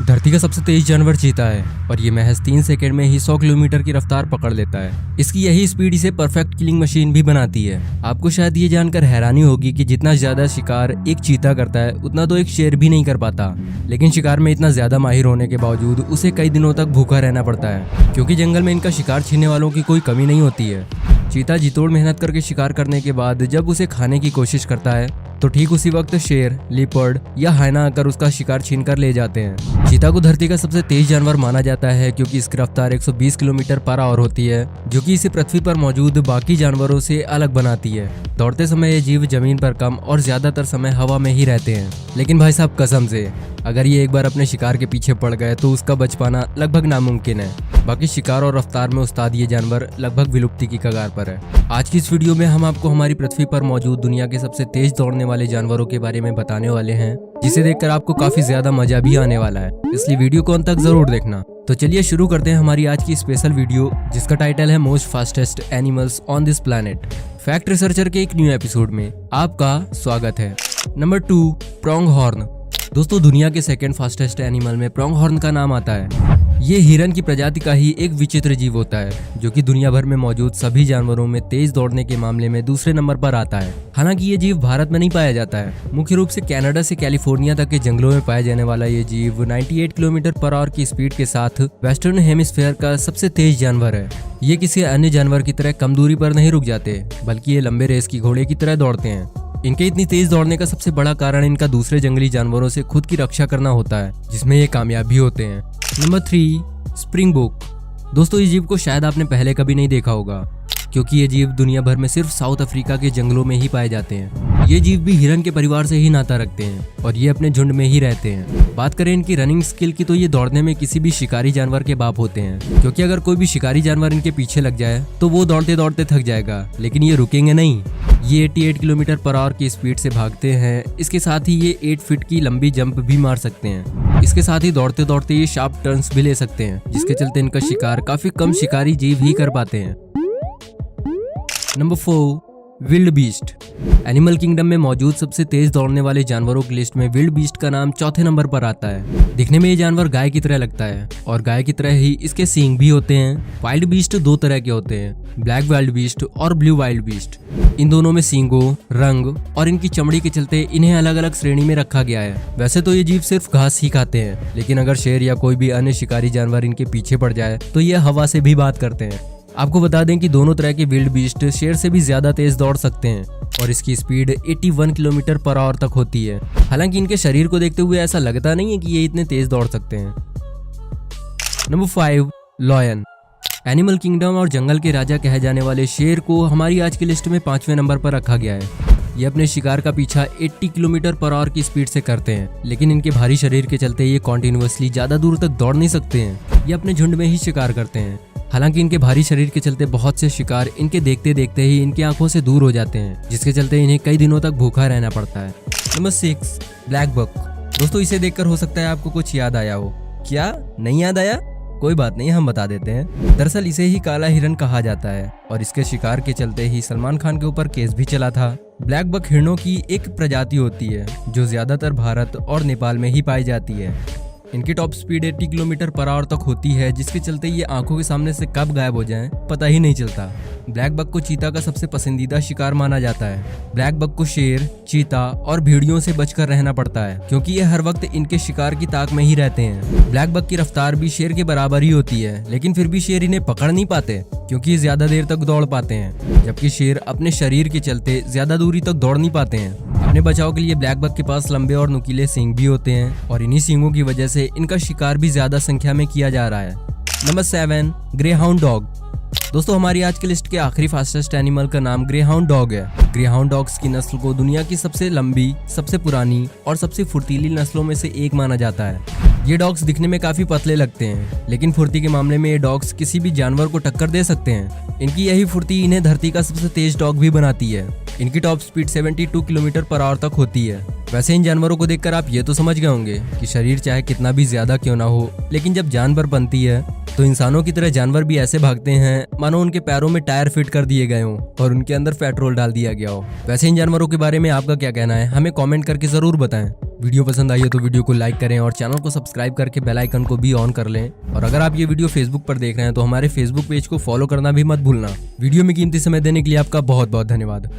धरती का सबसे तेज जानवर चीता है और ये महज 3 सेकंड में ही 100 किलोमीटर की रफ्तार पकड़ लेता है। इसकी यही स्पीड इसे परफेक्ट किलिंग मशीन भी बनाती है। आपको शायद ये जानकर हैरानी होगी कि जितना ज्यादा शिकार एक चीता करता है उतना तो एक शेर भी नहीं कर पाता, लेकिन शिकार में इतना ज्यादा माहिर होने के बावजूद उसे कई दिनों तक भूखा रहना पड़ता है, क्योंकि जंगल में इनका शिकार छीनने वालों की कोई कमी नहीं होती है। चीता जीतोड़ मेहनत करके शिकार करने के बाद जब उसे खाने की कोशिश करता है तो ठीक उसी वक्त शेर, लिपर्ड या हाइना आकर उसका शिकार छीन कर ले जाते हैं। चीता को धरती का सबसे तेज जानवर माना जाता है क्योंकि इसकी रफ्तार 120 किलोमीटर पर आवर होती है, जो कि इसे पृथ्वी पर मौजूद बाकी जानवरों से अलग बनाती है। दौड़ते समय ये जीव जमीन पर कम और ज्यादातर समय हवा में ही रहते हैं, लेकिन भाई साहब कसम से अगर ये एक बार अपने शिकार के पीछे पड़ गए तो उसका बच पाना लगभग नामुमकिन है। बाकी शिकार और रफ्तार में उस्ताद ये जानवर लगभग विलुप्ति की कगार पर है। आज की इस वीडियो में हम आपको हमारी पृथ्वी पर मौजूद दुनिया के सबसे तेज दौड़ने वाले जानवरों के बारे में बताने वाले हैं, जिसे देखकर आपको काफी ज्यादा मजा भी आने वाला है, इसलिए वीडियो को अंत तक जरूर देखना। तो चलिए शुरू करते हैं हमारी आज की स्पेशल वीडियो, जिसका टाइटल है most fastest animals on this planet. Fact researcher के एक न्यू एपिसोड में आपका स्वागत है। Number 2, prong horn. दोस्तों, दुनिया के सेकंड फास्टेस्ट एनिमल में प्रोंग हॉर्न का नाम आता है। ये हिरन की प्रजाति का ही एक विचित्र जीव होता है, जो कि दुनिया भर में मौजूद सभी जानवरों में तेज दौड़ने के मामले में दूसरे नंबर पर आता है। हालांकि ये जीव भारत में नहीं पाया जाता है। मुख्य रूप से कनाडा से कैलिफोर्निया तक के जंगलों में पाया जाने वाला ये जीव 98 किलोमीटर पर आवर की स्पीड के साथ वेस्टर्न हेमिस्फीयर का सबसे तेज जानवर है। ये किसी अन्य जानवर की तरह कम दूरी पर नहीं रुक जाते, बल्कि ये लंबे रेस की घोड़े की तरह दौड़ते हैं। इनके इतनी तेज दौड़ने का सबसे बड़ा कारण इनका दूसरे जंगली जानवरों से खुद की रक्षा करना होता है, जिसमें ये कामयाब भी होते हैं। नंबर 3, स्प्रिंगबोक। दोस्तों, इस जीव को शायद आपने पहले कभी नहीं देखा होगा, क्योंकि ये जीव दुनिया भर में सिर्फ साउथ अफ्रीका के जंगलों में ही पाए जाते हैं। ये जीव भी हिरन के परिवार से ही नाता रखते हैं और ये अपने झुंड में ही रहते हैं। बात करें इनकी रनिंग स्किल की तो ये दौड़ने में किसी भी शिकारी जानवर के बाप होते हैं, क्योंकि अगर कोई भी शिकारी जानवर इनके पीछे लग जाए तो वो दौड़ते दौड़ते थक जाएगा, लेकिन ये रुकेंगे नहीं। ये 88 किलोमीटर पर आवर की स्पीड से भागते हैं। इसके साथ ही ये 8 फीट की लंबी जंप भी मार सकते हैं। इसके साथ ही दौड़ते दौड़ते ये शार्प टर्न्स भी ले सकते हैं, जिसके चलते इनका शिकार काफी कम शिकारी जीव ही कर पाते हैं। Number 4, wild beast. Animal kingdom में मौजूद सबसे तेज दौड़ने वाले जानवरों की लिस्ट में विल्ड बीस्ट का नाम चौथे नंबर पर आता है। दिखने में ये जानवर गाय की तरह लगता है और गाय की तरह ही इसके सींग भी होते हैं। वाइल्ड बीस्ट 2 तरह के होते हैं, ब्लैक वाइल्ड बीस्ट और ब्लू वाइल्ड बीस्ट। इन दोनों में सींगों, रंग और इनकी चमड़ी के चलते इन्हें अलग अलग श्रेणी में रखा गया है। वैसे तो ये जीव सिर्फ घास ही खाते हैं, लेकिन अगर शेर या कोई भी अन्य शिकारी जानवर इनके पीछे पड़ जाए तो ये हवा से भी बात करते हैं। आपको बता दें कि दोनों तरह के विल्ड बीस्ट शेर से भी ज्यादा तेज दौड़ सकते हैं और इसकी स्पीड 81 किलोमीटर पर आवर तक होती है। हालांकि इनके शरीर को देखते हुए ऐसा लगता नहीं है कि ये इतने तेज दौड़ सकते हैं। Number 5, lion. एनिमल किंगडम और जंगल के राजा कहे जाने वाले शेर को हमारी आज की लिस्ट में 5वें नंबर पर रखा गया है। ये अपने शिकार का पीछा 80 किलोमीटर पर आवर की स्पीड से करते हैं, लेकिन इनके भारी शरीर के चलते ये कॉन्टिन्यूअसली ज्यादा दूर तक दौड़ नहीं सकते हैं। ये अपने झुंड में ही शिकार करते हैं। हालांकि इनके भारी शरीर के चलते बहुत से शिकार इनके देखते देखते ही इनकी आंखों से दूर हो जाते हैं, जिसके चलते इन्हें कई दिनों तक भूखा रहना पड़ता है। Number 6, black buck. दोस्तों, इसे देखकर हो सकता है आपको कुछ याद आया हो। क्या नहीं याद आया? कोई बात नहीं, हम बता देते हैं। दरअसल इसे ही काला हिरन कहा जाता है और इसके शिकार के चलते ही सलमान खान के ऊपर केस भी चला था। ब्लैक बक हिरणों की एक प्रजाति होती है जो ज्यादातर भारत और नेपाल में ही पाई जाती है। इनकी top speed 80 kilometre per hour तक होती है, जिसके चलते ये आंखों के सामने से कब गायब हो जाएं पता ही नहीं चलता। ब्लैक बक को चीता का सबसे पसंदीदा शिकार माना जाता है। ब्लैक बक को शेर, चीता और भेड़ियों से बचकर रहना पड़ता है, क्योंकि ये हर वक्त इनके शिकार की ताक में ही रहते हैं। ब्लैक बक की रफ्तार भी शेर के बराबर ही होती है, लेकिन फिर भी शेर इन्हें पकड़ नहीं पाते, क्योंकि ये ज्यादा देर तक दौड़ पाते हैं, जबकि शेर अपने शरीर के चलते ज्यादा दूरी तक दौड़ नहीं पाते हैं। अपने बचाव के लिए ब्लैक बक के पास लंबे और नुकीले सींग भी होते हैं और इन्हीं सींगों की वजह से इनका शिकार भी ज्यादा संख्या में किया जा रहा है। Number 7, greyhound dog. दोस्तों, हमारी आज की लिस्ट के आखिरी फास्टेस्ट एनिमल का नाम ग्रेहाउंड डॉग है। ग्रेहाउंड डॉग्स की नस्ल को दुनिया की सबसे लंबी, सबसे पुरानी और सबसे फुर्तीली नस्लों में से एक माना जाता है। ये डॉग्स दिखने में काफी पतले लगते हैं, लेकिन फुर्ती के मामले में ये डॉग्स किसी भी जानवर को टक्कर दे सकते हैं। इनकी यही फुर्ती इन्हें धरती का सबसे तेज डॉग भी बनाती है। इनकी top speed 72 kilometre per hour तक होती है। वैसे इन जानवरों को देखकर आप ये तो समझ गए होंगे कि शरीर चाहे कितना भी ज्यादा क्यों ना हो, लेकिन जब जान पर बनती है तो इंसानों की तरह जानवर भी ऐसे भागते हैं मानो उनके पैरों में टायर फिट कर दिए गए हों और उनके अंदर पेट्रोल डाल दिया गया हो। वैसे इन जानवरों के बारे में आपका क्या कहना है, हमें कमेंट करके जरूर बताएं। वीडियो पसंद आई हो तो वीडियो को लाइक करें और चैनल को सब्सक्राइब करके बेल आइकन को भी ऑन कर लें। और अगर आप ये वीडियो फेसबुक पर देख रहे हैं तो हमारे फेसबुक पेज को फॉलो करना भी मत भूलना। वीडियो में कीमती समय देने के लिए आपका बहुत बहुत धन्यवाद।